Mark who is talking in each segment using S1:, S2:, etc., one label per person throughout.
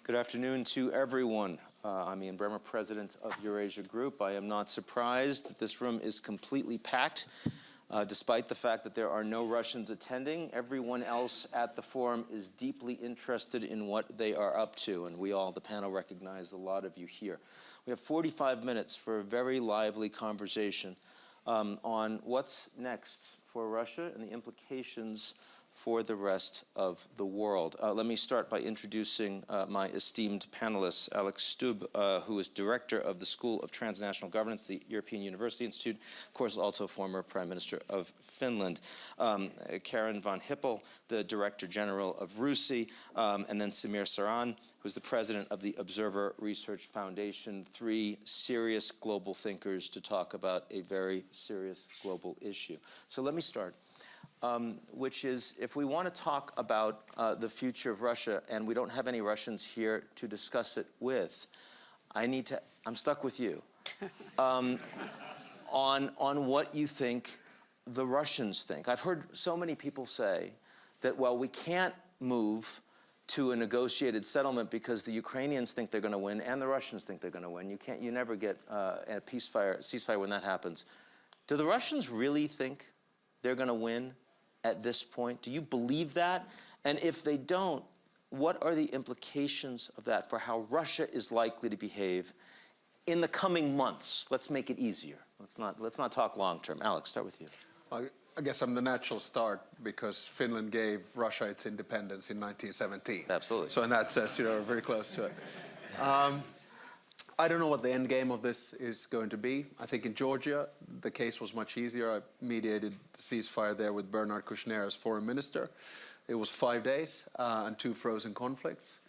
S1: Good afternoon to everyone. I'm Ian Bremmer, President of Eurasia Group. I am not surprised that this room is completely packed, despite the fact that there are no Russians attending. Everyone else at the forum is deeply interested in what they are up to, and we all, the panel, recognize a lot of you here. We have 45 minutes for a very lively conversation on what's next for Russia and the implications for the rest of the world. Let me start by introducing my esteemed panelists, Alex Stubb, who is director of the School of Transnational Governance, the European University Institute, of course also former Prime Minister of Finland, Karin von Hippel, the Director General of Rusia, and then Samir Saran, who's the president of the Observer Research Foundation. Three serious global thinkers to talk about a very serious global issue. So let me start. Which is, if we want to talk about the future of Russia, and we don't have any Russians here to discuss it with, I'm stuck with you, on what you think the Russians think. I've heard so many people say that, well, we can't move to a negotiated settlement because the Ukrainians think they're going to win and the Russians think they're going to win. You never get a ceasefire when that happens. Do the Russians really think they're going to win at this point? Do you believe that? And if they don't, what are the implications of that for how Russia is likely to behave in the coming months? Let's make it easier. Let's not talk long term. Alex, start with you.
S2: I guess I'm the natural start because Finland gave Russia its independence in 1917.
S1: Absolutely.
S2: So in that sense, you're very close to it. I don't know what the end game of this is going to be. I think in Georgia, the case was much easier. I mediated the ceasefire there with Bernard Kouchner as foreign minister. It was 5 days and 2 frozen conflicts.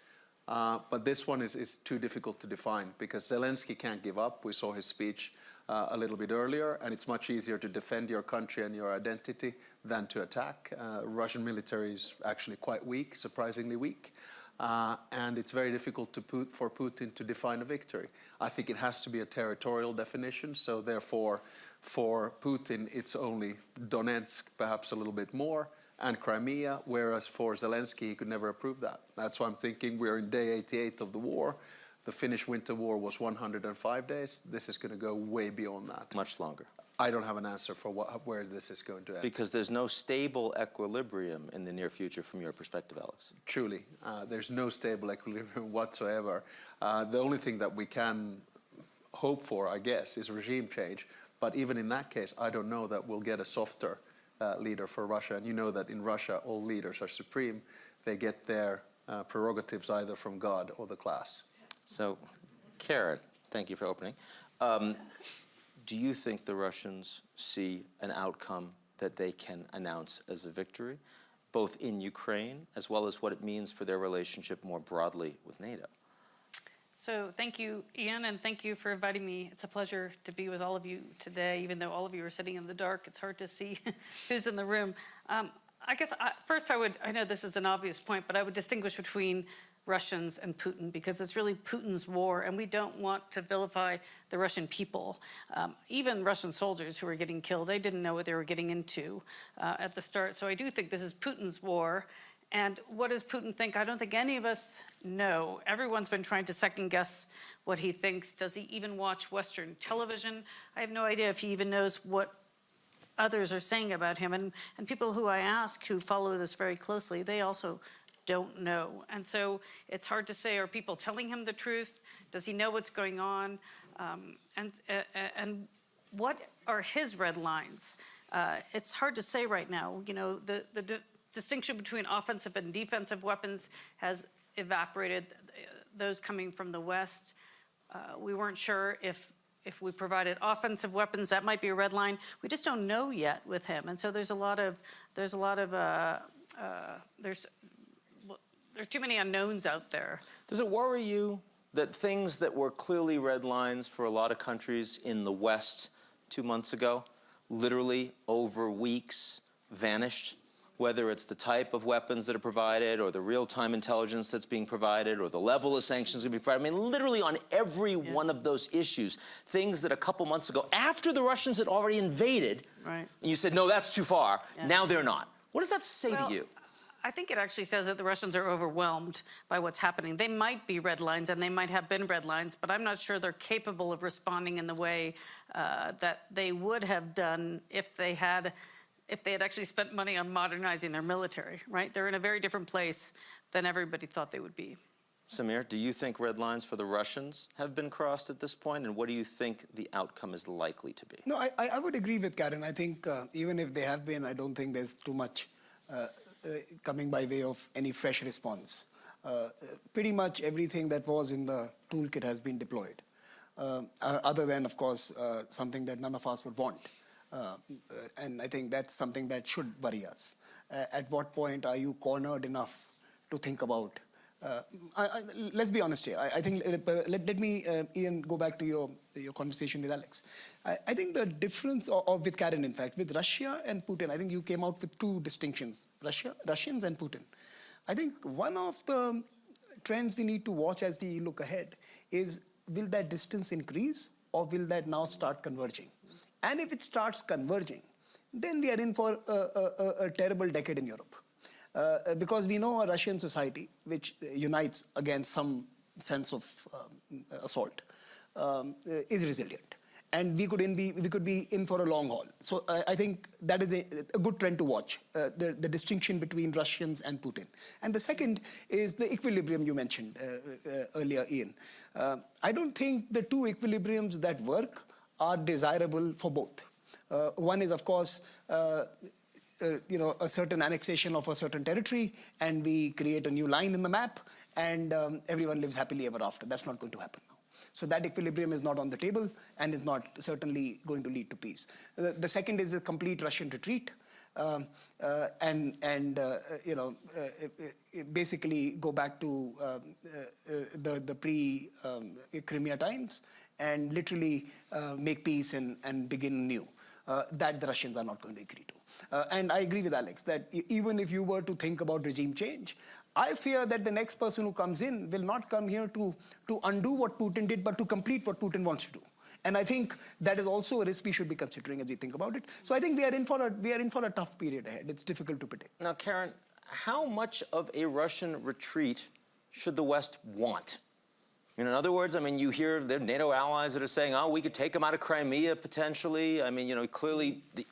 S2: But this one is too difficult to define because Zelensky can't give up. We saw his speech a little bit earlier, and it's much easier to defend your country and your identity than to attack. Russian military is actually quite weak, surprisingly weak. And it's very difficult for Putin to define a victory. I think it has to be a territorial definition, so therefore for Putin it's only Donetsk, perhaps a little bit more, and Crimea, whereas for Zelensky he could never approve that. That's why I'm thinking we're in day 88 of the war. The Finnish Winter War was 105 days. This is going to go way beyond that.
S1: Much longer.
S2: I don't have an answer for where this is going to end.
S1: Because there's no stable equilibrium in the near future from your perspective, Alex.
S2: Truly. There's no stable equilibrium whatsoever. The only thing that we can hope for, I guess, is regime change. But even in that case, I don't know that we'll get a softer leader for Russia. And you know that in Russia, all leaders are supreme. They get their prerogatives either from God or the class.
S1: So, Karin, thank you for opening. Do you think the Russians see an outcome that they can announce as a victory, both in Ukraine as well as what it means for their relationship more broadly with NATO?
S3: So thank you, Ian, and thank you for inviting me. It's a pleasure to be with all of you today. Even though all of you are sitting in the dark, it's hard to see who's in the room. I guess first I know this is an obvious point, but I would distinguish between Russians and Putin, because it's really Putin's war, and we don't want to vilify the Russian people. Even Russian soldiers who were getting killed, they didn't know what they were getting into at the start. So I do think this is Putin's war. And what does Putin think? I don't think any of us know. Everyone's been trying to second guess what he thinks. Does he even watch Western television? I have no idea if he even knows what others are saying about him. And people who I ask who follow this very closely, they also don't know. And so it's hard to say, are people telling him the truth? Does he know what's going on? And what are his red lines? It's hard to say right now. You know, the distinction between offensive and defensive weapons has evaporated, those coming from the West. We weren't sure if we provided offensive weapons, that might be a red line. We just don't know yet with him. And so there's too many unknowns out there.
S1: Does it worry you that things that were clearly red lines for a lot of countries in the West 2 months ago, literally over weeks, vanished? Whether it's the type of weapons that are provided, or the real-time intelligence that's being provided, or the level of sanctions that be provided. I mean, literally on every one of those issues, things that a couple months ago, after the Russians had already invaded, and you said, no, that's too far, now they're not. What does that say to you?
S3: I think it actually says that the Russians are overwhelmed by what's happening. They might be red lines, and they might have been red lines, but I'm not sure they're capable of responding in the way that they would have done if they had actually spent money on modernizing their military, right? They're in a very different place than everybody thought they would be.
S1: Samir, do you think red lines for the Russians have been crossed at this point, and what do you think the outcome is likely to be?
S4: No, I would agree with Karin. I think even if they have been, I don't think there's too much coming by way of any fresh response. Pretty much everything that was in the toolkit has been deployed, other than, of course, something that none of us would want. And I think that's something that should worry us. At what point are you cornered enough to think about? Let's be honest here. I think, let me, Ian, go back to your conversation with Alex. I think the difference, or with Karin, in fact, with Russia and Putin, I think you came out with two distinctions, Russians and Putin. I think one of the trends we need to watch as we look ahead is, will that distance increase, or will that now start converging? And if it starts converging, then we are in for a terrible decade in Europe. Because we know a Russian society which unites against some sense of assault is resilient. And we could be in for a long haul. So I think that is a good trend to watch, the distinction between Russians and Putin. And the second is the equilibrium you mentioned earlier, Ian. I don't think the two equilibriums that work are desirable for both. One is, of course, a certain annexation of a certain territory, and we create a new line in the map, and everyone lives happily ever after. That's not going to happen now. So that equilibrium is not on the table, and is not certainly going to lead to peace. The second is a complete Russian retreat, basically go back to the pre-Crimea times, and literally make peace and begin new. That the Russians are not going to agree to. And I agree with Alex that even if you were to think about regime change, I fear that the next person who comes in will not come here to undo what Putin did, but to complete what Putin wants to do. And I think that is also a risk we should be considering as we think about it. So I think we are in for a tough period ahead. It's difficult to predict.
S1: Now, Karin, how much of a Russian retreat should the West want? In other words, I mean, you hear the NATO allies that are saying, oh, we could take them out of Crimea potentially. I mean, clearly the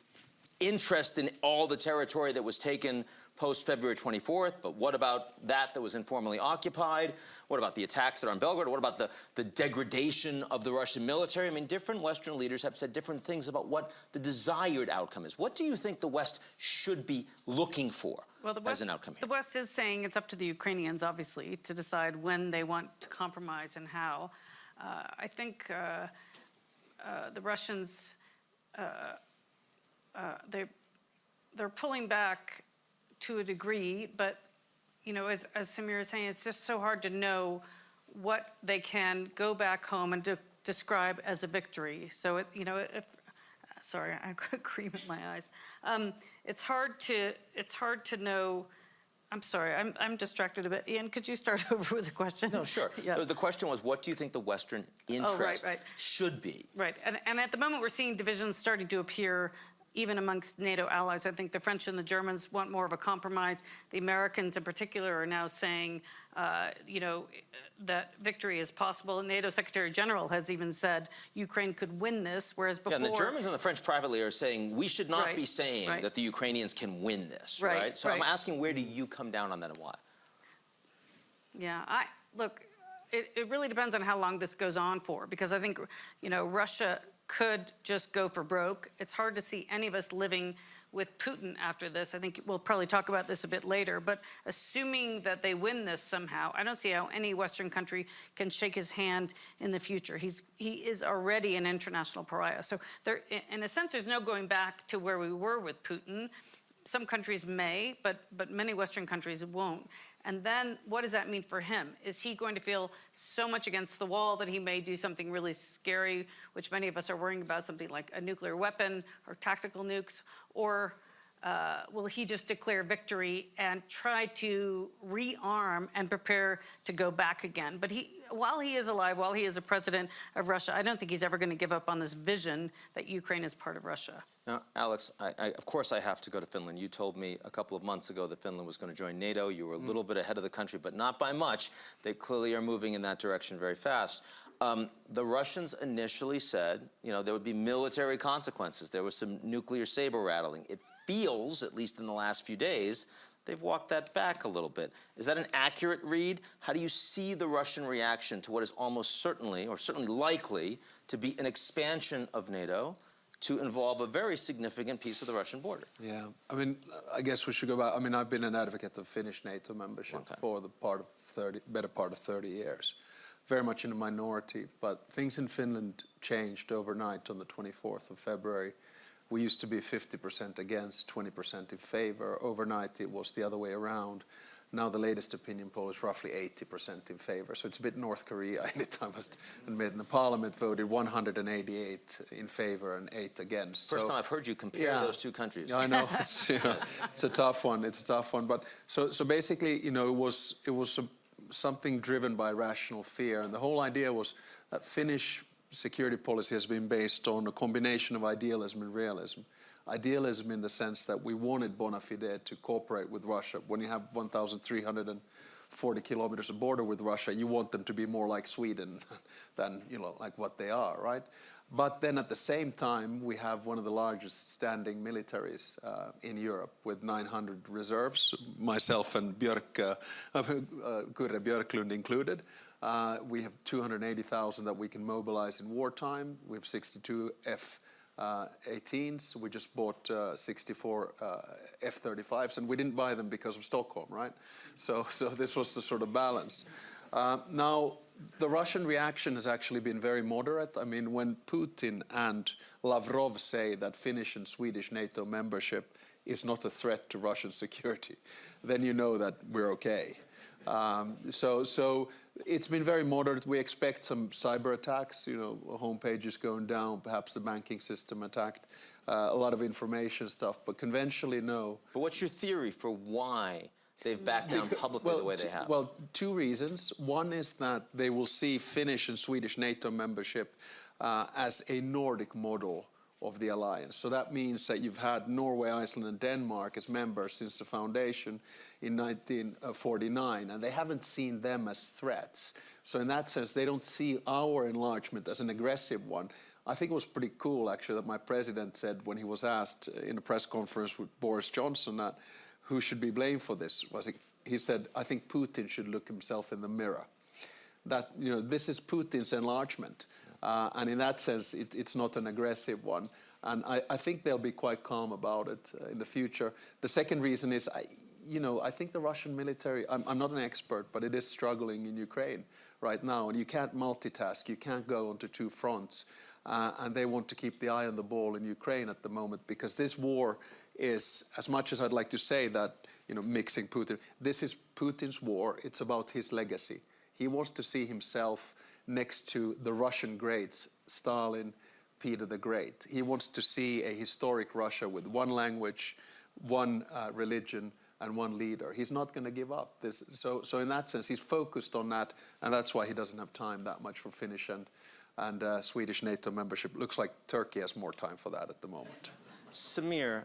S1: interest in all the territory that was taken post-February 24th, but what about that was informally occupied? What about the attacks that are on Belgrade? What about the degradation of the Russian military? I mean, different Western leaders have said different things about what the desired outcome is. What do you think the West should be looking for as an outcome here?
S3: The West is saying it's up to the Ukrainians, obviously, to decide when they want to compromise and how. I think the Russians, they're pulling back to a degree, but as Samir is saying, it's just so hard to know what they can go back home and describe as a victory. So sorry, I got cream in my eyes. It's hard to know. I'm sorry, I'm distracted a bit. Ian, could you start over with the question?
S1: No, sure.
S3: Yeah.
S1: The question was, what do you think the Western interest should be?
S3: Right, and at the moment we're seeing divisions starting to appear even amongst NATO allies. I think the French and the Germans want more of a compromise. The Americans in particular are now saying, that victory is possible. And NATO Secretary General has even said Ukraine could win this, whereas before...
S1: Yeah, and the Germans and the French privately are saying we should not be saying that the Ukrainians can win this, right? So I'm asking, where do you come down on that and why?
S3: Yeah, look, it really depends on how long this goes on for, because I think, Russia could just go for broke. It's hard to see any of us living with Putin after this. I think we'll probably talk about this a bit later, but assuming that they win this somehow, I don't see how any Western country can shake his hand in the future. He is already an international pariah. So there, in a sense, there's no going back to where we were with Putin. Some countries may, but many Western countries won't. And then what does that mean for him? Is he going to feel so much against the wall that he may do something really scary, which many of us are worrying about, something like a nuclear weapon or tactical nukes? Or will he just declare victory and try to rearm and prepare to go back again? But while he is alive, while he is a president of Russia, I don't think he's ever going to give up on this vision that Ukraine is part of Russia.
S1: Now, Alex, of course I have to go to Finland. You told me a couple of months ago that Finland was going to join NATO. You were a little bit ahead of the country, but not by much. They clearly are moving in that direction very fast. The Russians initially said, there would be military consequences. There was some nuclear saber rattling. It feels, at least in the last few days, they've walked that back a little bit. Is that an accurate read? How do you see the Russian reaction to what is almost certainly, or certainly likely, to be an expansion of NATO to involve a very significant piece of the Russian border?
S2: Yeah, I mean, I guess we should go back. I mean, I've been an advocate of Finnish NATO membership for the better part of 30 years. Very much in the minority, but things in Finland changed overnight on the 24th of February. We used to be 50% against, 20% in favor. Overnight, it was the other way around. Now the latest opinion poll is roughly 80% in favor. So it's a bit North Korea anytime, I must admit. And the parliament voted 188 in favor and 8 against.
S1: First time I've heard you compare those two countries.
S2: Yeah, I know. It's a tough one. It's a tough one. But so basically, it was something driven by rational fear. And the whole idea was that Finnish security policy has been based on a combination of idealism and realism. Idealism in the sense that we wanted bona fide to cooperate with Russia. When you have 1,340 kilometers of border with Russia, you want them to be more like Sweden than, like what they are, right? But then at the same time, we have one of the largest standing militaries in Europe with 900 reserves, myself and Kure Björklund included. We have 280,000 that we can mobilize in wartime. We have 62 F-18s. We just bought 64 F-35s, and we didn't buy them because of Stockholm, right? So this was the sort of balance. Now, the Russian reaction has actually been very moderate. I mean, when Putin and Lavrov say that Finnish and Swedish NATO membership is not a threat to Russian security, then you know that we're okay. So it's been very moderate. We expect some cyber attacks, homepages going down, perhaps the banking system attacked, a lot of information stuff, but conventionally, no.
S1: But what's your theory for why they've backed down publicly the way they have?
S2: Well, two reasons. One is that they will see Finnish and Swedish NATO membership as a Nordic model of the alliance. So that means that you've had Norway, Iceland, and Denmark as members since the foundation in 1949, and they haven't seen them as threats. So in that sense, they don't see our enlargement as an aggressive one. I think it was pretty cool, actually, that my president said when he was asked in a press conference with Boris Johnson that who should be blamed for this. He said, I think Putin should look himself in the mirror. That, this is Putin's enlargement. And in that sense, it's not an aggressive one. And I think they'll be quite calm about it in the future. The second reason is, I think the Russian military, I'm not an expert, but it is struggling in Ukraine right now. And you can't multitask. You can't go onto two fronts. And they want to keep the eye on the ball in Ukraine at the moment because this war is, as much as I'd like to say that, mixing Putin, this is Putin's war. It's about his legacy. He wants to see himself next to the Russian greats, Stalin, Peter the Great. He wants to see a historic Russia with one language, one religion, and one leader. He's not going to give up. So in that sense, he's focused on that, and that's why he doesn't have time that much for Finnish and Swedish NATO membership. Looks like Turkey has more time for that at the moment.
S1: Samir,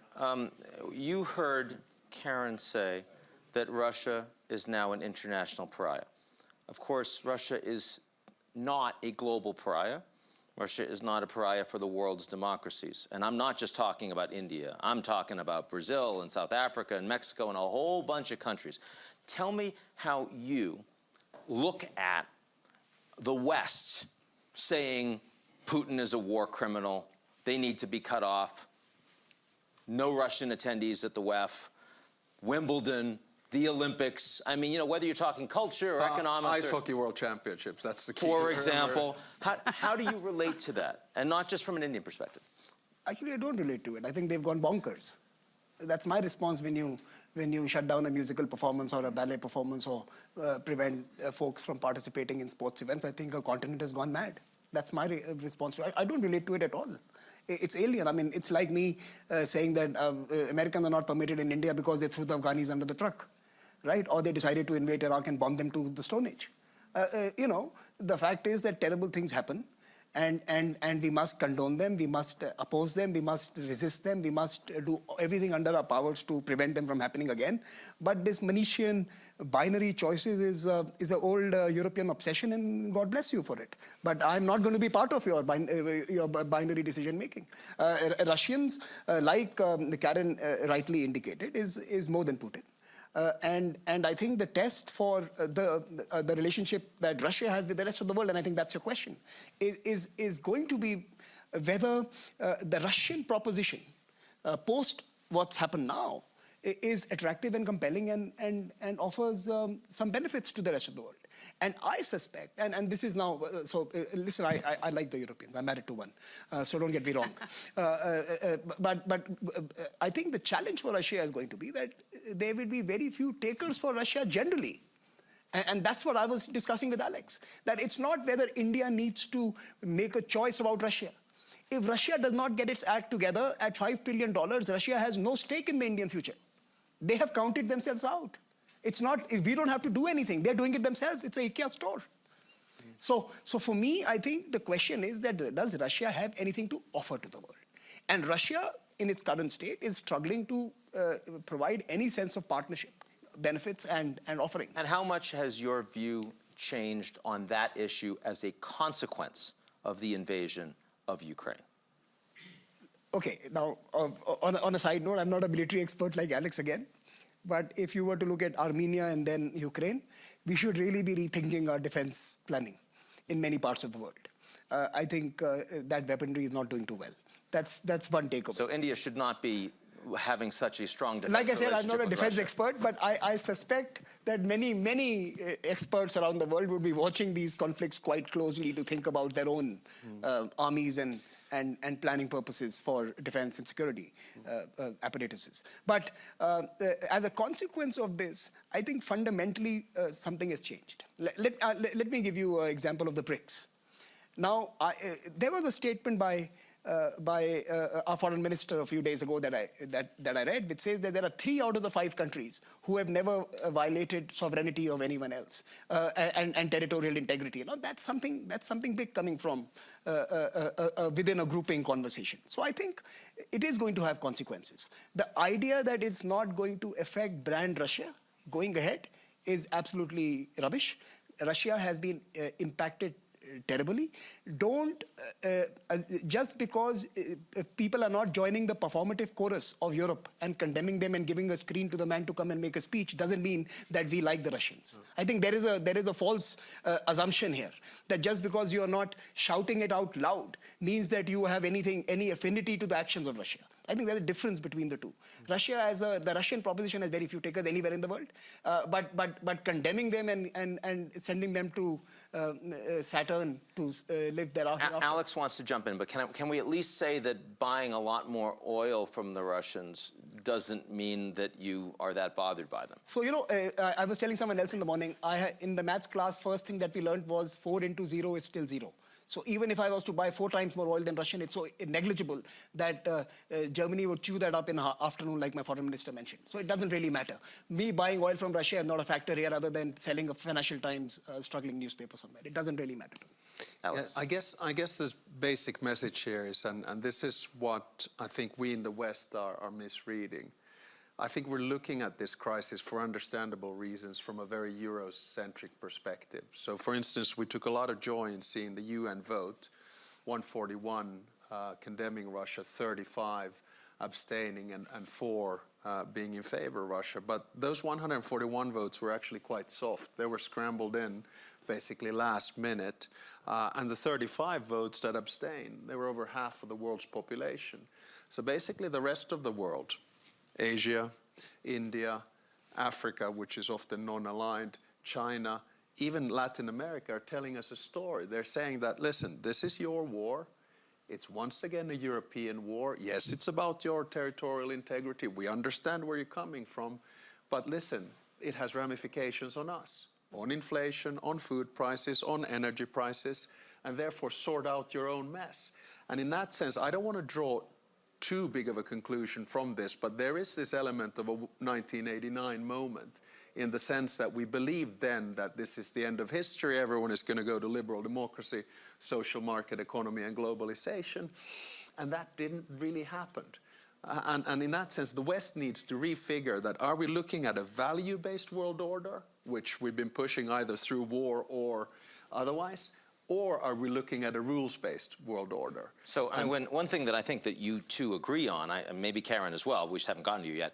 S1: you heard Karin say that Russia is now an international pariah. Of course, Russia is not a global pariah. Russia is not a pariah for the world's democracies. And I'm not just talking about India. I'm talking about Brazil and South Africa and Mexico and a whole bunch of countries. Tell me how you look at the West saying Putin is a war criminal, they need to be cut off, no Russian attendees at the WEF, Wimbledon, the Olympics. I mean, whether you're talking culture or economics.
S2: Ice hockey world championships, that's the key.
S1: For example, how do you relate to that? And not just from an Indian perspective.
S4: Actually, I don't relate to it. I think they've gone bonkers. That's my response when you shut down a musical performance or a ballet performance or prevent folks from participating in sports events. I think a continent has gone mad. That's my response to it. I don't relate to it at all. It's alien. I mean, it's like me saying that Americans are not permitted in India because they threw the Afghanis under the truck, right? Or they decided to invade Iraq and bomb them to the Stone Age. You know, the fact is that terrible things happen, and we must condone them, we must oppose them, we must resist them, we must do everything under our powers to prevent them from happening again. But this Manichean binary choices is an old European obsession, and God bless you for it. But I'm not going to be part of your binary decision making. Russians, like Karin rightly indicated, is more than Putin. And I think the test for the relationship that Russia has with the rest of the world, and I think that's your question, is going to be whether the Russian proposition, post what's happened now, is attractive and compelling and offers some benefits to the rest of the world. And I suspect, and this is now, listen, I like the Europeans. I'm married to one, so don't get me wrong. But I think the challenge for Russia is going to be that there will be very few takers for Russia generally. And that's what I was discussing with Alex, that it's not whether India needs to make a choice about Russia. If Russia does not get its act together at $5 trillion, Russia has no stake in the Indian future. They have counted themselves out. It's not, we don't have to do anything. They're doing it themselves. It's a IKEA store. So for me, I think the question is that does Russia have anything to offer to the world? And Russia, in its current state, is struggling to provide any sense of partnership, benefits, and offerings.
S1: And how much has your view changed on that issue as a consequence of the invasion of Ukraine?
S4: Okay, now, on a side note, I'm not a military expert like Alex again. But if you were to look at Armenia and then Ukraine, we should really be rethinking our defense planning in many parts of the world. I think that weaponry is not doing too well. That's one takeaway.
S1: So India should not be having such a strong defense
S4: Like I said, I'm not a
S1: with
S4: defense
S1: Russia.
S4: expert, but I suspect that many experts around the world would be watching these conflicts quite closely to think about their own armies and planning purposes for defense and security apparatuses. But as a consequence of this, I think fundamentally something has changed. Let me give you an example of the BRICS. Now, there was a statement by our foreign minister a few days ago that I read, which says that there are 3 out of the 5 countries who have never violated sovereignty of anyone else and territorial integrity. You know, that's something big coming from within a grouping conversation. So I think it is going to have consequences. The idea that it's not going to affect brand Russia going ahead is absolutely rubbish. Russia has been impacted terribly. Don't, just because people are not joining the performative chorus of Europe and condemning them and giving a screen to the man to come and make a speech doesn't mean that we like the Russians. I think there is a false assumption here that just because you are not shouting it out loud means that you have any affinity to the actions of Russia. I think there's a difference between the two. Russia, the Russian proposition has very few takers anywhere in the world, but condemning them and sending them to Saturn to live thereafter.
S1: Alex wants to jump in, but can we at least say that buying a lot more oil from the Russians doesn't mean that you are that bothered by them?
S4: So, you know, I was telling someone else in the morning, in the maths class, first thing that we learned was 4 into 0 is still 0. So even if I was to buy 4 times more oil than Russian, it's so negligible that Germany would chew that up in the afternoon, like my foreign minister mentioned. So it doesn't really matter. Me buying oil from Russia is not a factor here other than selling a Financial Times struggling newspaper somewhere. It doesn't really matter to me.
S1: Alex?
S2: Yeah, I guess the basic message here is, and this is what I think we in the West are misreading. I think we're looking at this crisis for understandable reasons from a very Eurocentric perspective. So, for instance, we took a lot of joy in seeing the UN vote, 141 condemning Russia, 35 abstaining, and 4 being in favor of Russia. But those 141 votes were actually quite soft. They were scrambled in basically last minute. And the 35 votes that abstained, they were over half of the world's population. So basically the rest of the world, Asia, India, Africa, which is often non-aligned, China, even Latin America are telling us a story. They're saying that, listen, this is your war. It's once again a European war. Yes, it's about your territorial integrity. We understand where you're coming from. But listen, it has ramifications on us, on inflation, on food prices, on energy prices, and therefore sort out your own mess. And in that sense, I don't want to draw too big of a conclusion from this, but there is this element of a 1989 moment in the sense that we believed then that this is the end of history, everyone is going to go to liberal democracy, social market economy and globalization, and that didn't really happen. And in that sense, the West needs to refigure that, are we looking at a value-based world order, which we've been pushing either through war or otherwise, or are we looking at a rules-based world order?
S1: So one thing that I think that you two agree on, and maybe Karin as well, we just haven't gotten to you yet,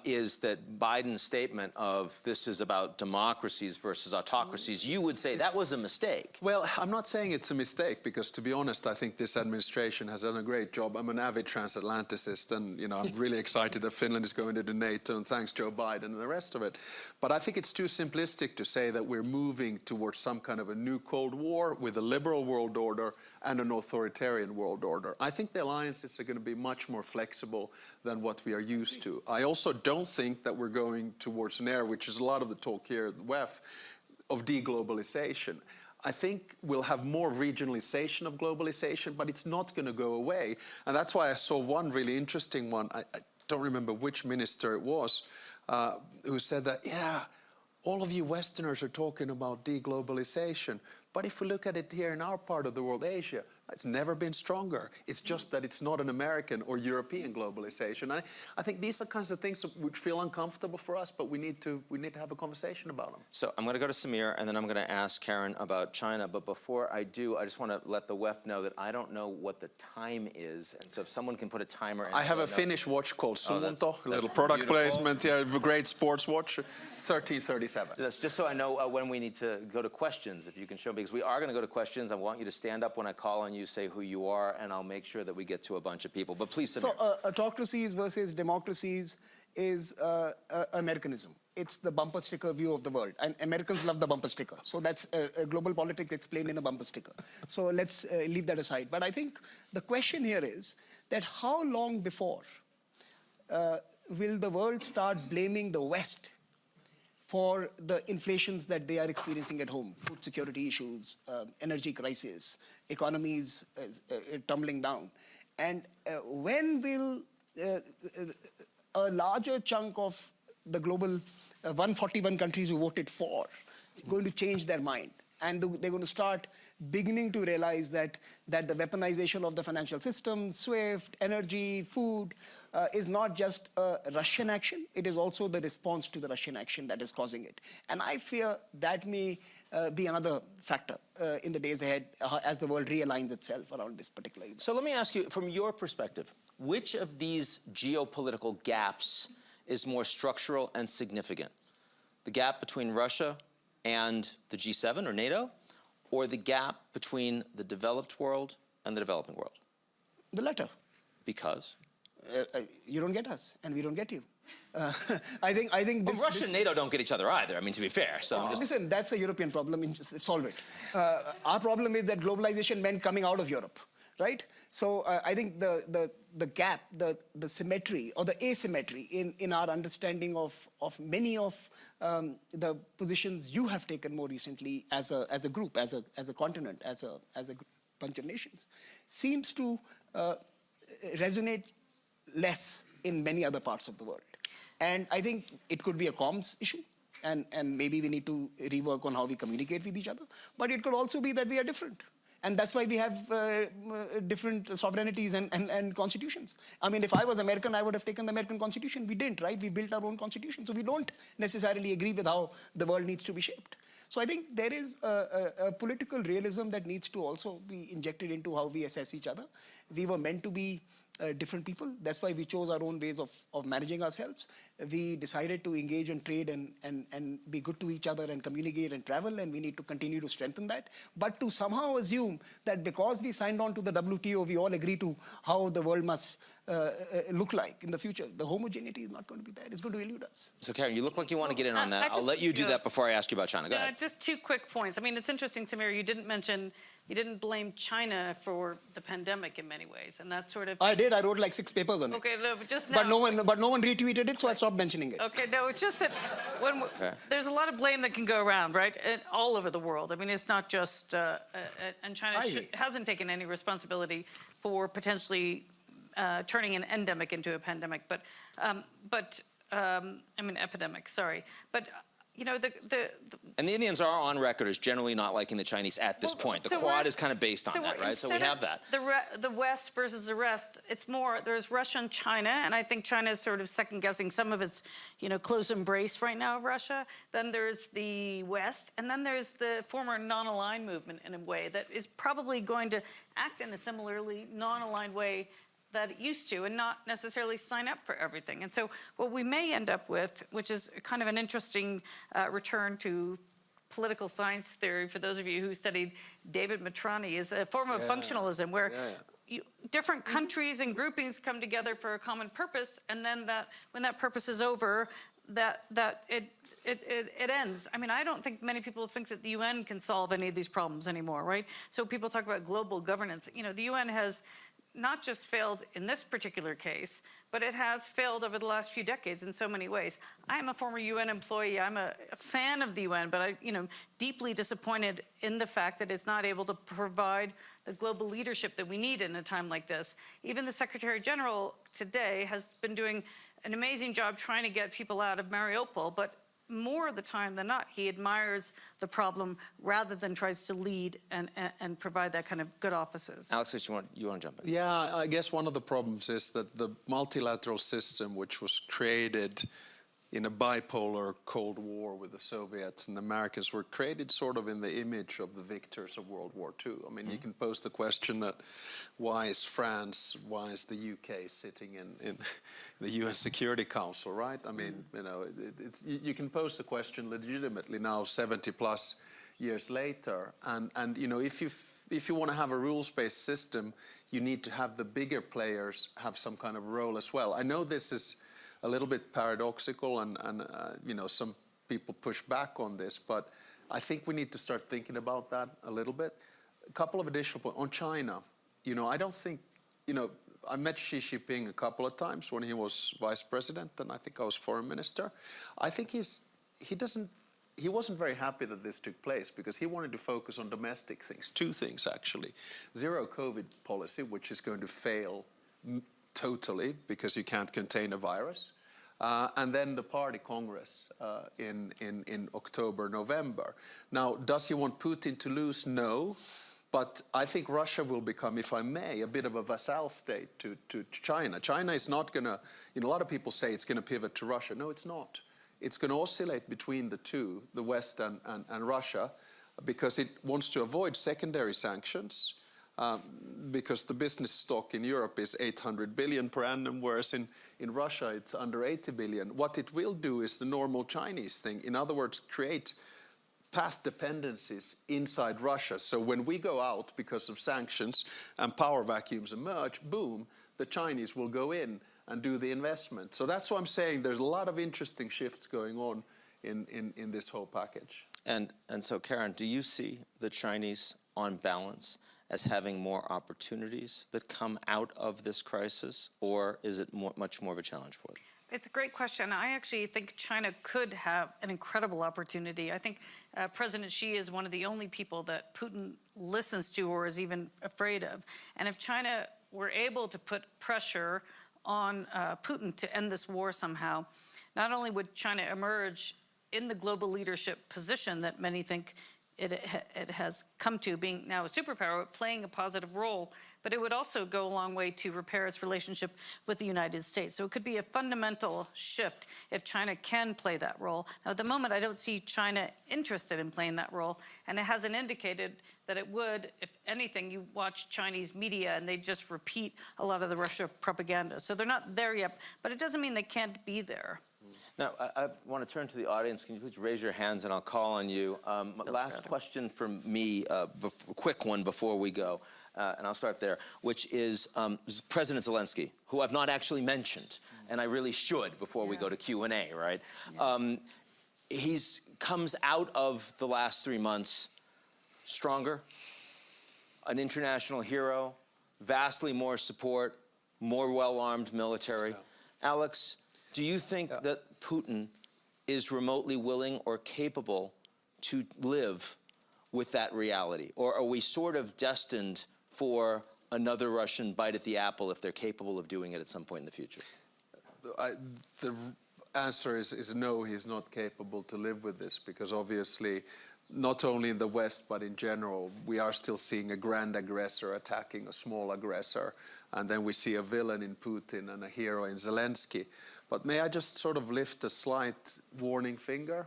S1: is that Biden's statement of this is about democracies versus autocracies, you would say that was a mistake.
S2: Well, I'm not saying it's a mistake, because to be honest, I think this administration has done a great job. I'm an avid transatlanticist, and I'm really excited that Finland is going into NATO, and thanks Joe Biden and the rest of it. But I think it's too simplistic to say that we're moving towards some kind of a new Cold War with a liberal world order and an authoritarian world order. I think the alliances are going to be much more flexible than what we are used to. I also don't think that we're going towards an era, which is a lot of the talk here at the WEF, of deglobalization. I think we'll have more regionalization of globalization, but it's not going to go away. And that's why I saw one really interesting one. I don't remember which minister it was, who said that, yeah, all of you Westerners are talking about deglobalization. But if we look at it here in our part of the world, Asia, it's never been stronger. It's just that it's not an American or European globalization. I think these are kinds of things which feel uncomfortable for us, but we need to have a conversation about them.
S1: So I'm going to go to Samir, and then I'm going to ask Karin about China. But before I do, I just want to let the WEF know that I don't know what the time is. And so if someone can put a timer in.
S2: I have a Finnish watch called Suunto, a little product placement here, a great sports watch, 13:37.
S1: That's just so I know when we need to go to questions, if you can show me, because we are going to go to questions. I want you to stand up when I call on you, say who you are, and I'll make sure that we get to a bunch of people. But please, Samir.
S4: So autocracies versus democracies is Americanism. It's the bumper sticker view of the world. And Americans love the bumper sticker. So that's global politics explained in a bumper sticker. So let's leave that aside. But I think the question here is that how long before will the world start blaming the West for the inflations that they are experiencing at home, food security issues, energy crisis, economies tumbling down. And when will a larger chunk of the global 141 countries who voted for going to change their mind? And they're going to start beginning to realize that the weaponization of the financial system, SWIFT, energy, food, is not just a Russian action, it is also the response to the Russian action that is causing it. And I fear that may be another factor in the days ahead as the world realigns itself around this particular event.
S1: So let me ask you, from your perspective, which of these geopolitical gaps is more structural and significant? The gap between Russia and the G7 or NATO, or the gap between the developed world and the developing world?
S4: The latter.
S1: Because?
S4: You don't get us, and we don't get you. I think this...
S1: Well, Russia and NATO don't get each other either, I mean, to be fair. So
S4: Listen, that's a European problem. Solve it. Our problem is that globalization meant coming out of Europe, right? So I think the gap, the symmetry or the asymmetry in our understanding of many of the positions you have taken more recently as a group, as a continent, as a bunch of nations, seems to resonate less in many other parts of the world. And I think it could be a comms issue, and maybe we need to rework on how we communicate with each other. But it could also be that we are different. And that's why we have different sovereignties and constitutions. I mean, if I was American, I would have taken the American Constitution. We didn't, right? We built our own constitution. So we don't necessarily agree with how the world needs to be shaped. So I think there is a political realism that needs to also be injected into how we assess each other. We were meant to be different people. That's why we chose our own ways of managing ourselves. We decided to engage in trade and be good to each other and communicate and travel, and we need to continue to strengthen that. But to somehow assume that because we signed on to the WTO, we all agree to how the world must look like in the future, the homogeneity is not going to be there. It's going to elude us.
S1: So Karin, you look like you want to get in on that. I'll let you do that before I ask you about China. Go ahead.
S3: Just 2 quick points. I mean, it's interesting, Samir, you didn't mention you didn't blame China for the pandemic in many ways, and that's sort of.
S4: I did. I wrote like 6 papers on it.
S3: Okay, no, but just now.
S4: But no one retweeted it, so I stopped mentioning it.
S3: Okay, no, it's just that there's a lot of blame that can go around, right? All over the world. I mean, it's not just, and China hasn't taken any responsibility for potentially turning an endemic into a pandemic, I mean, epidemic, sorry. But, you know,
S1: And the Indians are on record as generally not liking the Chinese at this point. The Quad is kind of based on that, right? So we have that.
S3: The West versus the rest, it's more, there's Russia and China, and I think China is sort of second-guessing some of its, you know, close embrace right now of Russia. Then there's the West, and then there's the former non-aligned movement in a way that is probably going to act in a similarly non-aligned way that it used to, and not necessarily sign up for everything. And so what we may end up with, which is kind of an interesting return to political science theory, for those of you who studied David Matrani, is a form of functionalism where different countries and groupings come together for a common purpose, and then when that purpose is over, it ends. I mean, I don't think many people think that the UN can solve any of these problems anymore, right? So people talk about global governance. You know, the UN has not just failed in this particular case, but it has failed over the last few decades in so many ways. I am a former UN employee. I'm a fan of the UN, but I'm deeply disappointed in the fact that it's not able to provide the global leadership that we need in a time like this. Even the Secretary General today has been doing an amazing job trying to get people out of Mariupol, but more of the time than not, he admires the problem rather than tries to lead and provide that kind of good offices.
S1: Alexis, you want to jump in?
S2: Yeah, I guess one of the problems is that the multilateral system, which was created in a bipolar Cold War with the Soviets and the Americans, were created sort of in the image of the victors of World War II. I mean, you can pose the question that why is France, why is the UK sitting in the UN Security Council, right? I mean, you can pose the question legitimately now, 70 plus years later. And if you want to have a rules-based system, you need to have the bigger players have some kind of role as well. I know this is a little bit paradoxical, and some people push back on this, but I think we need to start thinking about that a little bit. A couple of additional points on China. I don't think, I met Xi Jinping a couple of times when he was vice president, and I think I was foreign minister. I think he wasn't very happy that this took place because he wanted to focus on domestic things. Two things, actually. Zero COVID policy, which is going to fail totally because you can't contain a virus. And then the party congress in October, November. Now, does he want Putin to lose? No. But I think Russia will become, if I may, a bit of a vassal state to China. China is not going to, a lot of people say it's going to pivot to Russia. No, it's not. It's going to oscillate between the two, the West and Russia, because it wants to avoid secondary sanctions. Because the business stock in Europe is 800 billion per annum, whereas in Russia it's under 80 billion. What it will do is the normal Chinese thing. In other words, create path dependencies inside Russia. So when we go out because of sanctions and power vacuums emerge, boom, the Chinese will go in and do the investment. So that's why I'm saying there's a lot of interesting shifts going on in this whole package.
S1: And so, Karin, do you see the Chinese, on balance, as having more opportunities that come out of this crisis, or is it much more of a challenge for them?
S3: It's a great question. I actually think China could have an incredible opportunity. I think President Xi is one of the only people that Putin listens to or is even afraid of. And if China were able to put pressure on Putin to end this war somehow, not only would China emerge in the global leadership position that many think it has come to, being now a superpower, playing a positive role, but it would also go a long way to repair its relationship with the United States. So it could be a fundamental shift if China can play that role. Now, at the moment, I don't see China interested in playing that role, and it hasn't indicated that it would. If anything, you watch Chinese media and they just repeat a lot of the Russia propaganda. So they're not there yet, but it doesn't mean they can't be there.
S1: Now, I want to turn to the audience. Can you please raise your hands and I'll call on you. Last question from me, quick one before we go, and I'll start there, which is President Zelensky, who I've not actually mentioned, and I really should before we go to Q&A, right? He's comes out of the last 3 months stronger, an international hero, vastly more support, more well-armed military. Alex, do you think that Putin is remotely willing or capable to live with that reality? Or are we sort of destined for another Russian bite at the apple if they're capable of doing it at some point in the future?
S2: The answer is no, he's not capable to live with this, because obviously, not only in the West, but in general, we are still seeing a grand aggressor attacking a small aggressor. And then we see a villain in Putin and a hero in Zelensky. But may I just sort of lift a slight warning finger?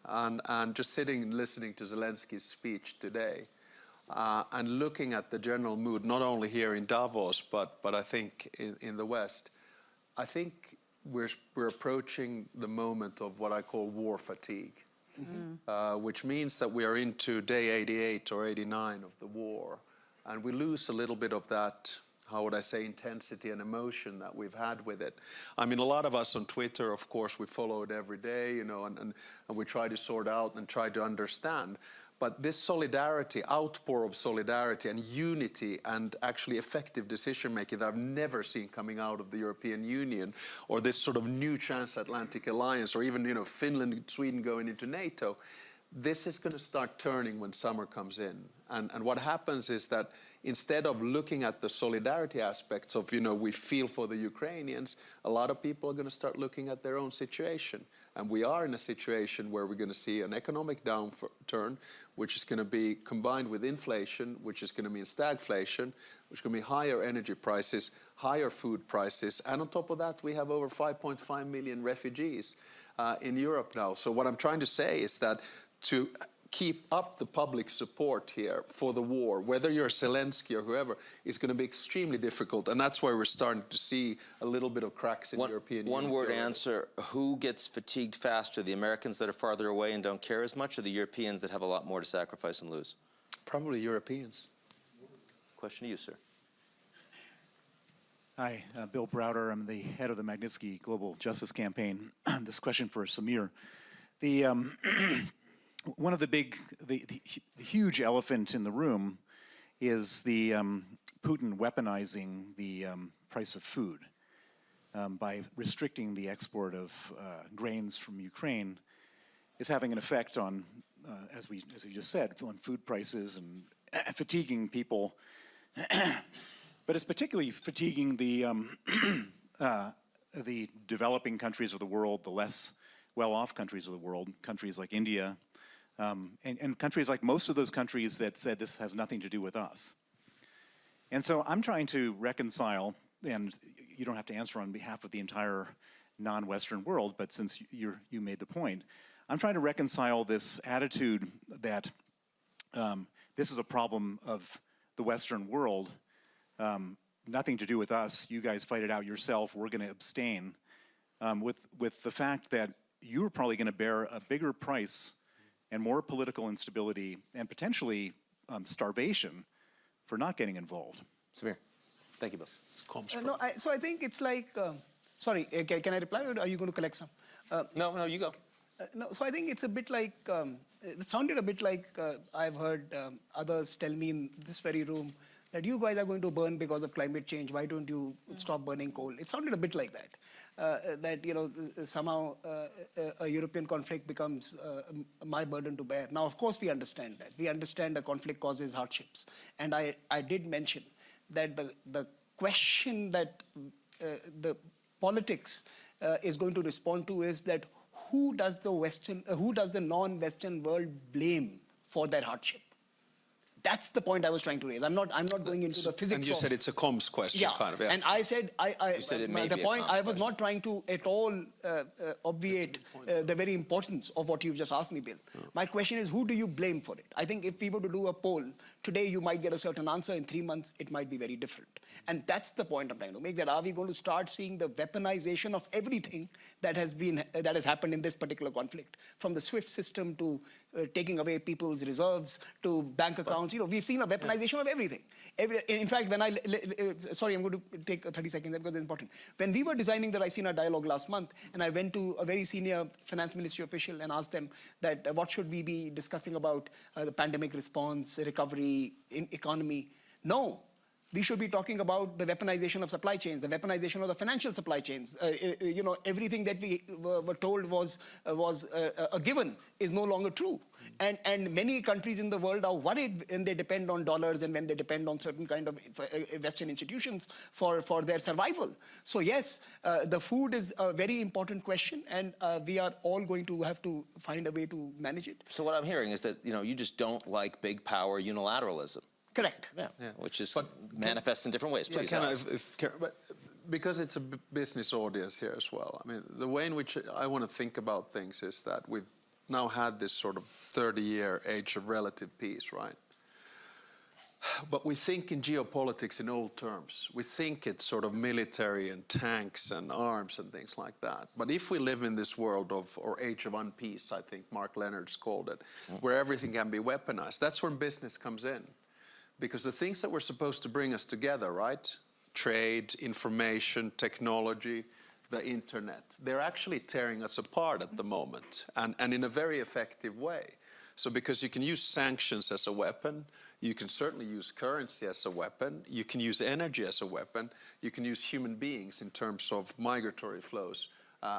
S2: And just sitting and listening to Zelensky's speech today, and looking at the general mood, not only here in Davos, but I think in the West, I think we're approaching the moment of what I call war fatigue, which means that we are into day 88 or 89 of the war, and we lose a little bit of that, how would I say, intensity and emotion that we've had with it. I mean, a lot of us on Twitter, of course, we follow it every day, you know, and we try to sort out and try to understand. But this solidarity, outpour of solidarity and unity and actually effective decision-making that I've never seen coming out of the European Union, or this sort of new transatlantic alliance, or even, you know, Finland and Sweden going into NATO, this is going to start turning when summer comes in. And what happens is that instead of looking at the solidarity aspects of, you know, we feel for the Ukrainians, a lot of people are going to start looking at their own situation. And we are in a situation where we're going to see an economic downturn, which is going to be combined with inflation, which is going to mean stagflation, which is going to be higher energy prices, higher food prices. And on top of that, we have over 5.5 million refugees in Europe now. So what I'm trying to say is that to keep up the public support here for the war, whether you're Zelensky or whoever, is going to be extremely difficult. And that's why we're starting to see a little bit of cracks in European Union.
S1: One-word answer, who gets fatigued faster, the Americans that are farther away and don't care as much, or the Europeans that have a lot more to sacrifice and lose?
S2: Probably Europeans.
S1: Question to you, sir.
S5: Hi, Bill Browder. I'm the head of the Magnitsky Global Justice Campaign. This question for Samir. One of the huge elephant in the room is the Putin weaponizing the price of food by restricting the export of grains from Ukraine. Is having an effect on, as we just said, on food prices and fatiguing people. But it's particularly fatiguing the developing countries of the world, the less well-off countries of the world, countries like India, and countries like most of those countries that said this has nothing to do with us. And so I'm trying to reconcile, and you don't have to answer on behalf of the entire non-Western world, but since you made the point, I'm trying to reconcile this attitude that this is a problem of the Western world, nothing to do with us, you guys fight it out yourself, we're going to abstain, with the fact that you're probably going to bear a bigger price and more political instability and potentially starvation for not getting involved.
S1: Samir. Thank you, Bill.
S4: So I think it's like, sorry, can I reply or are you going to collect some?
S1: No, you go.
S4: No, so I think it's a bit like, it sounded a bit like I've heard others tell me in this very room that you guys are going to burn because of climate change, why don't you stop burning coal? It sounded a bit like that, that, you know, somehow a European conflict becomes my burden to bear. Now, of course, we understand that. We understand the conflict causes hardships. And I did mention that the question that the politics is going to respond to is that who does the non-Western world blame for their hardship? That's the point I was trying to raise. I'm not going into the physics.
S2: And you said it's a comms question, kind of. Yeah.
S4: And I said, the point, I was not trying to at all obviate the very importance of what you've just asked me, Bill. My question is, who do you blame for it? I think if we were to do a poll, today you might get a certain answer. In 3 months, it might be very different. And that's the point I'm trying to make, that are we going to start seeing the weaponization of everything that has happened in this particular conflict? From the SWIFT system to taking away people's reserves to bank accounts. You know, we've seen a weaponization of everything. In fact, when sorry, I'm going to take 30 seconds because it's important. When we were designing the Raisina dialogue last month, and I went to a very senior finance ministry official and asked them that what should we be discussing about the pandemic response, recovery, in economy. No. We should be talking about the weaponization of supply chains, the weaponization of the financial supply chains. Everything that we were told was a given is no longer true. And many countries in the world are worried when they depend on dollars and when they depend on certain kind of Western institutions for their survival. So yes, the food is a very important question, and we are all going to have to find a way to manage it.
S1: So what I'm hearing is that, you just don't like big power unilateralism.
S4: Correct.
S1: Yeah, which is manifests in different ways. Please,
S2: Yeah,
S1: Alex.
S2: but because it's a business audience here as well, I mean, the way in which I want to think about things is that we've now had this sort of 30-year age of relative peace, right? But we think in geopolitics in old terms. We think it's sort of military and tanks and arms and things like that. But if we live in this world or age of unpeace, I think Mark Leonard's called it, where everything can be weaponized, that's when business comes in. Because the things that were supposed to bring us together, right? Trade, information, technology, the internet, they're actually tearing us apart at the moment, and in a very effective way. So because you can use sanctions as a weapon, you can certainly use currency as a weapon, you can use energy as a weapon, you can use human beings in terms of migratory flows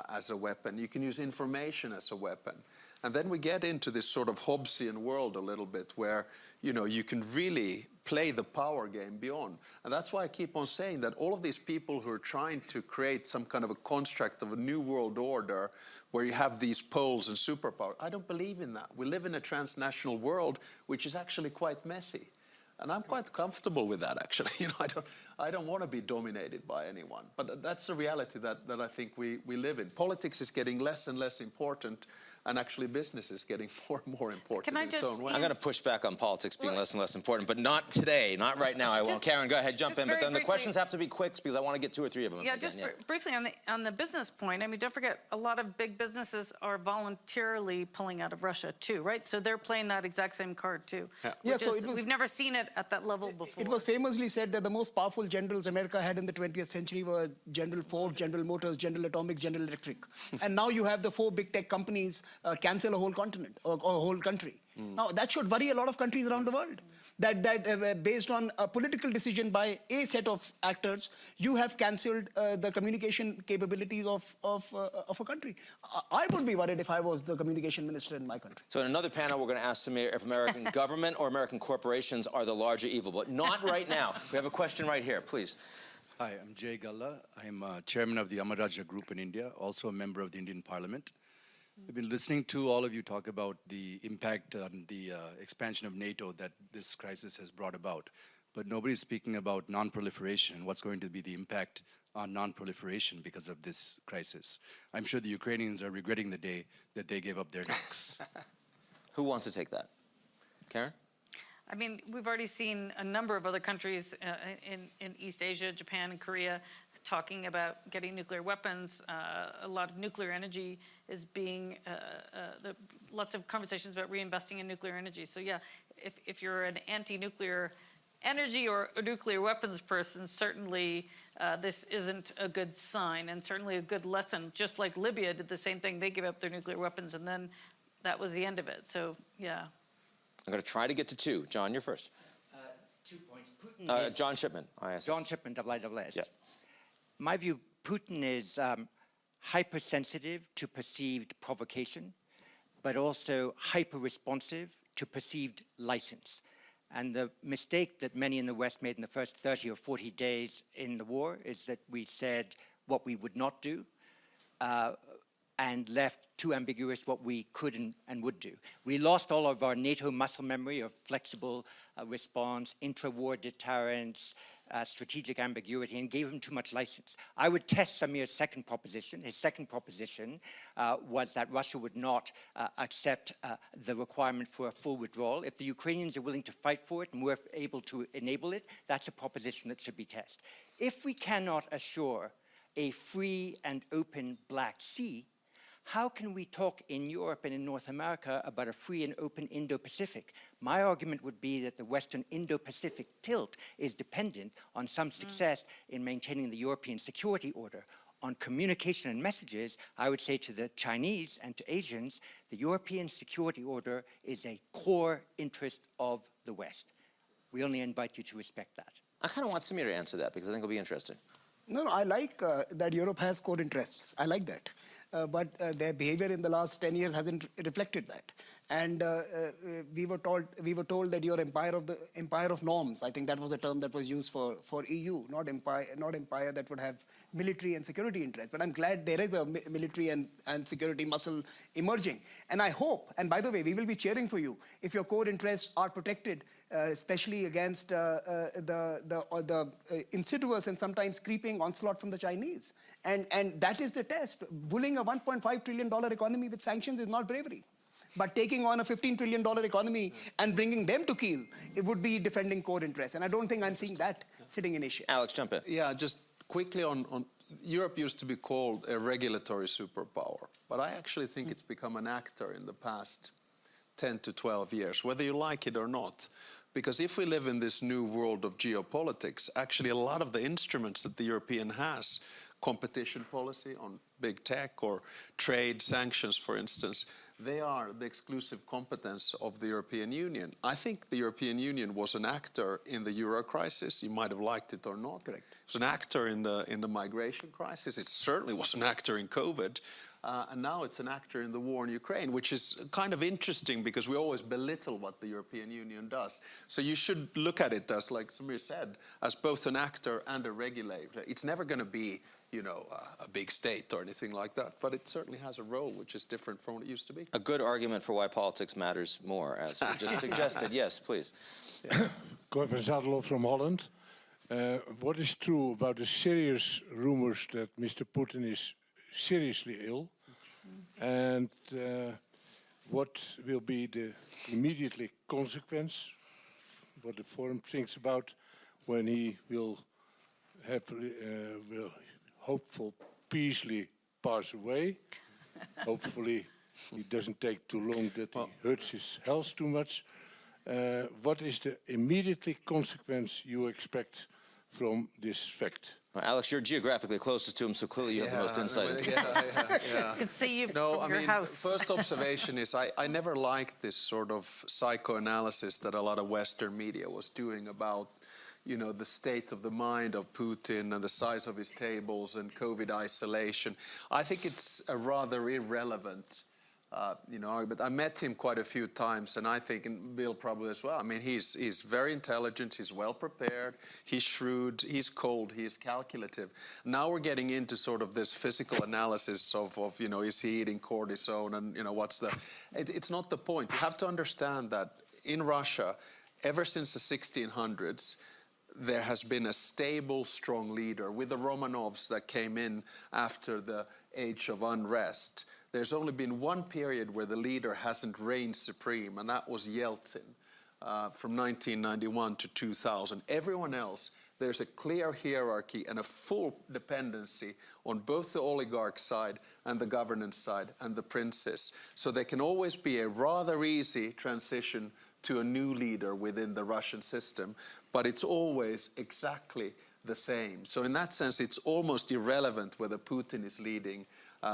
S2: as a weapon, you can use information as a weapon. And then we get into this sort of Hobbesian world a little bit where, you can really play the power game beyond. And that's why I keep on saying that all of these people who are trying to create some kind of a construct of a new world order where you have these poles and superpower, I don't believe in that. We live in a transnational world which is actually quite messy. And I'm quite comfortable with that, actually. I don't want to be dominated by anyone. But that's the reality that I think we live in. Politics is getting less and less important, and actually business is getting more and more important in its own way.
S1: I'm going to push back on politics being less and less important, but not today, not right now. I won't. Karen, go ahead, jump in. But then the questions have to be quick because I want to get 2 or 3 of them.
S3: Yeah, just briefly on the business point, I mean, don't forget, a lot of big businesses are voluntarily pulling out of Russia too, right? So they're playing that exact same card too.
S4: Yeah, so
S3: we've never seen it at that level before.
S4: It was famously said that the most powerful generals America had in the 20th century were General Ford, General Motors, General Atomics, General Electric. And now you have the 4 big tech companies cancel a whole continent or a whole country. Now that should worry a lot of countries around the world. That based on a political decision by a set of actors, you have cancelled the communication capabilities of a country. I would be worried if I was the communication minister in my country.
S1: So in another panel, we're going to ask Samir if American government or American corporations are the larger evil, but not right now. We have a question right here, please.
S6: Hi, I'm Jay Galla. I'm chairman of the Amaraja Group in India, also a member of the Indian Parliament. I've been listening to all of you talk about the impact on the expansion of NATO that this crisis has brought about, but nobody's speaking about non-proliferation and what's going to be the impact on non-proliferation because of this crisis. I'm sure the Ukrainians are regretting the day that they gave up their nukes.
S1: Who wants to take that? Karen?
S3: I mean, we've already seen a number of other countries in East Asia, Japan and Korea, talking about getting nuclear weapons. A lot of nuclear energy is being, lots of conversations about reinvesting in nuclear energy. So yeah, if you're an anti-nuclear energy or a nuclear weapons person, certainly this isn't a good sign and certainly a good lesson. Just like Libya did the same thing. They gave up their nuclear weapons and then that was the end of it. So yeah.
S1: I'm going to try to get to 2. John, you're first.
S7: 2 points. Putin is
S1: John Shipman, ISS.
S7: John Shipman, ISS.
S1: Yeah.
S7: My view, Putin is hypersensitive to perceived provocation, but also hyper-responsive to perceived license. And the mistake that many in the West made in the first 30 or 40 days in the war is that we said what we would not do and left too ambiguous what we could and would do. We lost all of our NATO muscle memory of flexible response, intra-war deterrence, strategic ambiguity, and gave him too much license. I would test Samir's second proposition. His second proposition was that Russia would not accept the requirement for a full withdrawal. If the Ukrainians are willing to fight for it and we're able to enable it, that's a proposition that should be tested. If we cannot assure a free and open Black Sea, how can we talk in Europe and in North America about a free and open Indo-Pacific? My argument would be that the Western Indo-Pacific tilt is dependent on some success in maintaining the European security order. On communication and messages, I would say to the Chinese and to Asians, the European security order is a core interest of the West. We only invite you to respect that.
S1: I kind of want Samir to answer that because I think it'll be interesting.
S4: No, I like that Europe has core interests. I like that. But their behavior in the last 10 years hasn't reflected that. And we were told that you're empire of norms. I think that was a term that was used for EU, not empire that would have military and security interests. But I'm glad there is a military and security muscle emerging. And I hope, and by the way, we will be cheering for you if your core interests are protected, especially against the insidious and sometimes creeping onslaught from the Chinese. And that is the test. Bullying a $1.5 trillion economy with sanctions is not bravery. But taking on a $15 trillion economy and bringing them to keel, it would be defending core interests. And I don't think I'm seeing that sitting in Asia.
S1: Alex, jump in.
S2: Yeah, just quickly on Europe used to be called a regulatory superpower, but I actually think it's become an actor in the past 10 to 12 years, whether you like it or not. Because if we live in this new world of geopolitics, actually a lot of the instruments that the European has, competition policy on big tech or trade sanctions, for instance, they are the exclusive competence of the European Union. I think the European Union was an actor in the euro crisis. You might have liked it or not.
S4: Correct.
S2: It was an actor in the migration crisis. It certainly was an actor in COVID. And now it's an actor in the war in Ukraine, which is kind of interesting because we always belittle what the European Union does. So you should look at it as, like Samir said, as both an actor and a regulator. It's never going to be, you know, a big state or anything like that, but it certainly has a role which is different from what it used to be.
S1: A good argument for why politics matters more, as we just suggested. Yes, please.
S8: Cor van Zadelhoff from Holland. What is true about the serious rumors that Mr. Putin is seriously ill? And what will be the immediate consequence, what the forum thinks about when he will hopeful peacefully pass away. Hopefully it doesn't take too long that he hurts his health too much. What is the immediate consequence you expect from this fact?
S1: Well, Alex, you're geographically closest to him, so clearly you have the most insight into it.
S3: I can see you from your house.
S2: First observation is I never liked this sort of psychoanalysis that a lot of Western media was doing about, you know, the state of the mind of Putin and the size of his tables and COVID isolation. I think it's a rather irrelevant, you know, but I met him quite a few times, and I think, and Bill probably as well, I mean, he's very intelligent, he's well prepared, he's shrewd, he's cold, he's calculative. Now we're getting into sort of this physical analysis of you know, is he eating cortisone and, you know, what's the... It's not the point. You have to understand that in Russia, ever since the 1600s, there has been a stable, strong leader with the Romanovs that came in after the age of unrest. There's only been one period where the leader hasn't reigned supreme, and that was Yeltsin from 1991 to 2000. Everyone else, there's a clear hierarchy and a full dependency on both the oligarch side and the governance side and the princes. So there can always be a rather easy transition to a new leader within the Russian system, but it's always exactly the same. So in that sense, it's almost irrelevant whether Putin is leading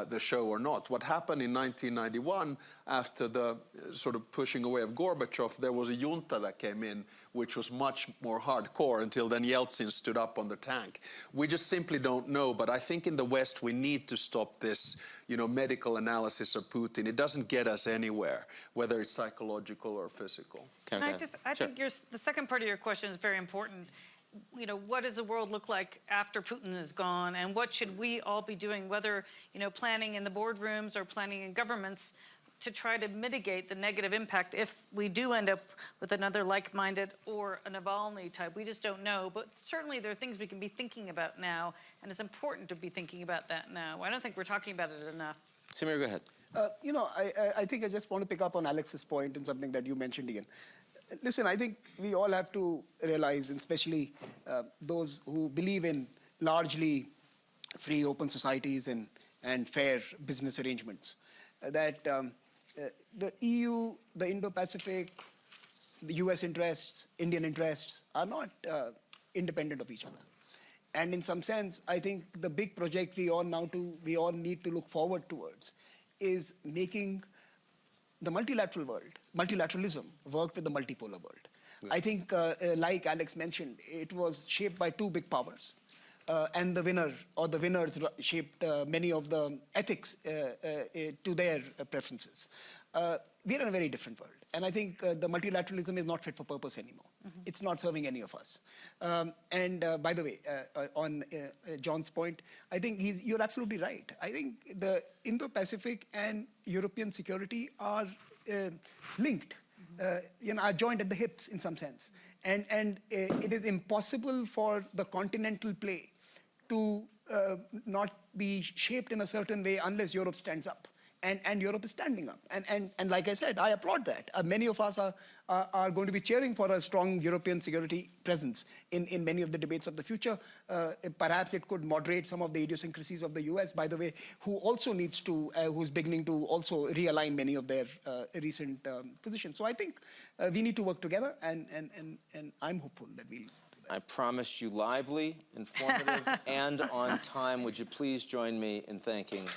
S2: the show or not. What happened in 1991, after the sort of pushing away of Gorbachev, there was a junta that came in, which was much more hardcore, until then Yeltsin stood up on the tank. We just simply don't know, but I think in the West we need to stop this, you know, medical analysis of Putin. It doesn't get us anywhere, whether it's psychological or physical.
S3: I think the second part of your question is very important. You know, what does the world look like after Putin is gone, and what should we all be doing, whether, you know, planning in the boardrooms or planning in governments, to try to mitigate the negative impact if we do end up with another like-minded or a Navalny type? We just don't know, but certainly there are things we can be thinking about now, and it's important to be thinking about that now. I don't think we're talking about it enough.
S1: Samir, go ahead.
S4: You know, I think I just want to pick up on Alex's point and something that you mentioned, Ian. Listen, I think we all have to realize, and especially those who believe in largely free, open societies and fair business arrangements, that the EU, the Indo-Pacific, the US interests, Indian interests are not independent of each other. And in some sense, I think the big project we all need to look forward towards is making the multilateral world, multilateralism, work with the multipolar world. I think, like Alex mentioned, it was shaped by two big powers. And the winner or the winners shaped many of the ethics to their preferences. We're in a very different world. And I think the multilateralism is not fit for purpose anymore. It's not serving any of us. By the way, on John's point, I think you're absolutely right. I think the Indo-Pacific and European security are linked, are joined at the hips in some sense. And it is impossible for the continental play to not be shaped in a certain way unless Europe stands up. And Europe is standing up. And like I said, I applaud that. Many of us are going to be cheering for a strong European security presence in many of the debates of the future. Perhaps it could moderate some of the idiosyncrasies of the US, by the way, who also needs to, who's beginning to also realign many of their recent positions. So I think we need to work together, and I'm hopeful that we'll do that.
S1: I promised you lively, informative, and on time. Would you please join me in thanking